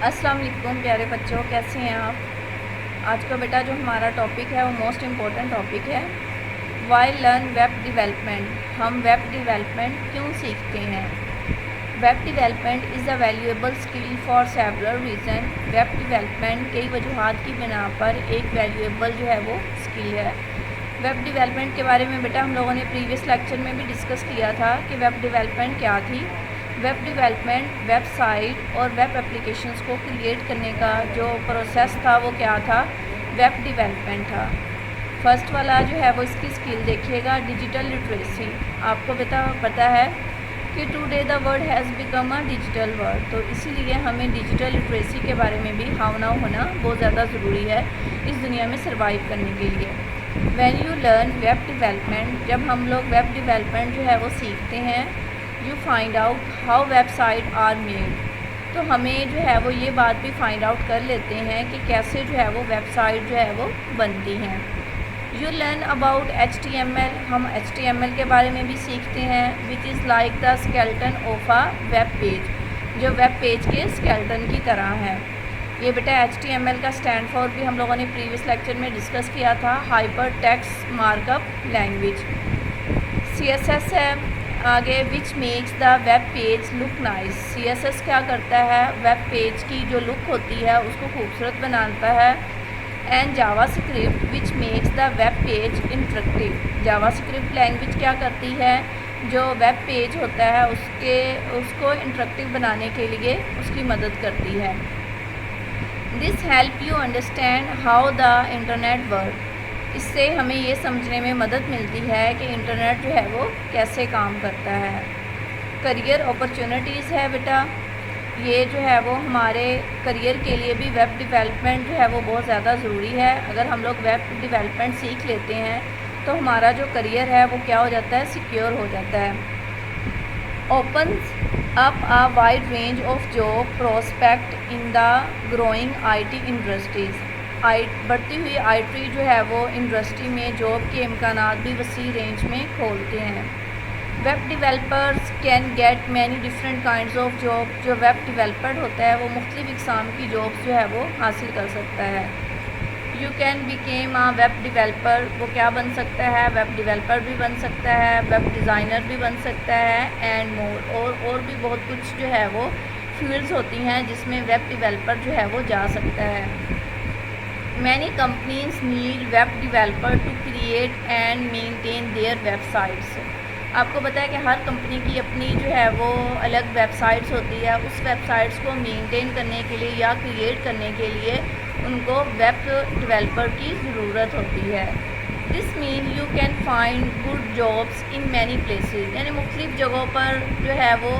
अस्सलाम वालेकुम प्यारे बच्चों, कैसे हैं आप। आज का बेटा जो हमारा टॉपिक है वो मोस्ट इम्पॉर्टेंट टॉपिक है, वाई लर्न वेब डेवलपमेंट। हम वेब डेवलपमेंट क्यों सीखते हैं। Web development is a valuable skill for several reason. Web development कई वजूहात की बिना पर एक वैल्यूएबल जो है वो स्किल है। वेब डेवलपमेंट के बारे में बेटा हम लोगों ने प्रीवियस लेक्चर में भी डिस्कस किया था कि वेब डेवलपमेंट क्या थी। वेब डेवलपमेंट वेबसाइट और वेब एप्लीकेशंस को क्रिएट करने का जो प्रोसेस था वो क्या था, वेब डेवलपमेंट था। फर्स्ट वाला जो है वो इसकी स्किल देखिएगा, डिजिटल लिटरेसी। आपको पता है कि today the world has become a digital world, तो इसीलिए हमें डिजिटल लिटरेसी के बारे में भी हावना होना बहुत ज़्यादा ज़रूरी है इस दुनिया में सर्वाइव करने के लिए। When you learn web development, जब हम लोग वेब डेवलपमेंट जो है वो सीखते हैं, you find out how website R made, तो हमें जो है वो ये बात भी फाइंड आउट कर लेते हैं कि कैसे जो है वो वेबसाइट जो है वो बनती हैं। यू लर्न अबाउट HTML, हम HTML के बारे में भी सीखते हैं, which is like the skeleton of a web page, जो वेब पेज के स्केलेटन की तरह है। ये बेटा HTML का स्टैंड फॉर भी हम लोगों ने प्रीवियस लेक्चर में डिस्कस किया था, hyper text markup language. CSS है आगे, which makes the web page look nice. CSS क्या करता है, वेब पेज की जो लुक होती है उसको खूबसूरत बनाता है। And JavaScript which makes the web page interactive. JavaScript language क्या करती है, जो वेब पेज होता है उसको इंटरेक्टिव बनाने के लिए उसकी मदद करती है। This help you understand how the internet work, इससे हमें ये समझने में मदद मिलती है कि इंटरनेट जो है वो कैसे काम करता है। करियर अपॉर्चुनिटीज़ है बेटा, ये जो है वो हमारे करियर के लिए भी वेब डेवलपमेंट जो है वो बहुत ज़्यादा ज़रूरी है। अगर हम लोग वेब डेवलपमेंट सीख लेते हैं तो हमारा जो करियर है वो क्या हो जाता है, सिक्योर हो जाता है। Opens up a wide range of job prospect in the growing IT industries. बढ़ती हुई IT जो है वो इंडस्ट्री में जॉब के इम्कानात भी वसी रेंज में खोलते हैं। Web developers can get many different kinds of job, जो वेब डेवलपर होता है वो मुख्तलिफ इक़साम की जॉब्स जो है वो हासिल कर सकता है। You can become a web developer, वो क्या बन सकता है, वेब डेवलपर भी बन सकता है, वेब डिज़ाइनर भी बन सकता है, एंड मोर, और भी बहुत कुछ जो है वो फील्ड्स होती हैं जिसमें वेब डेवलपर जो है वो जा सकता है। Many companies need web developer to create and maintain their websites. आपको पता है कि हर कंपनी की अपनी जो है वो अलग वेबसाइट्स होती है, उस वेबसाइट्स को मेंटेन करने के लिए या क्रिएट करने के लिए उनको वेब डेवलपर की ज़रूरत होती है। This mean you can find good jobs in many places, यानी मुख्तलिफ जगहों पर जो है वो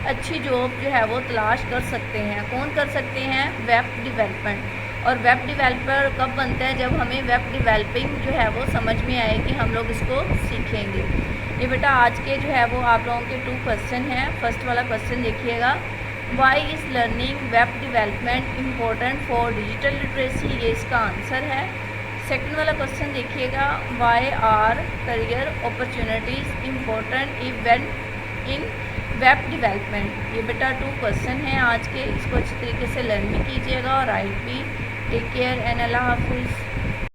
अच्छी जॉब जो है वो तलाश कर सकते हैं। कौन कर सकते हैं, वेब डेवलपमेंट। और वेब डेवलपर कब बनता है, जब हमें वेब डेवलपिंग जो है वो समझ में आए कि हम लोग इसको सीखेंगे। ये बेटा आज के जो है वो आप लोगों के 2 क्वेश्चन हैं। फर्स्ट वाला क्वेश्चन देखिएगा, why is learning web development important for digital literacy, ये इसका आंसर है। सेकंड वाला क्वेश्चन देखिएगा, why are career opportunities important event in web development. ये बेटा 2 क्वेश्चन हैं आज के, इसको अच्छी तरीके से लर्न भी कीजिएगा और राइट भी। टेक केयर एंड अल्लाह हाफिज़।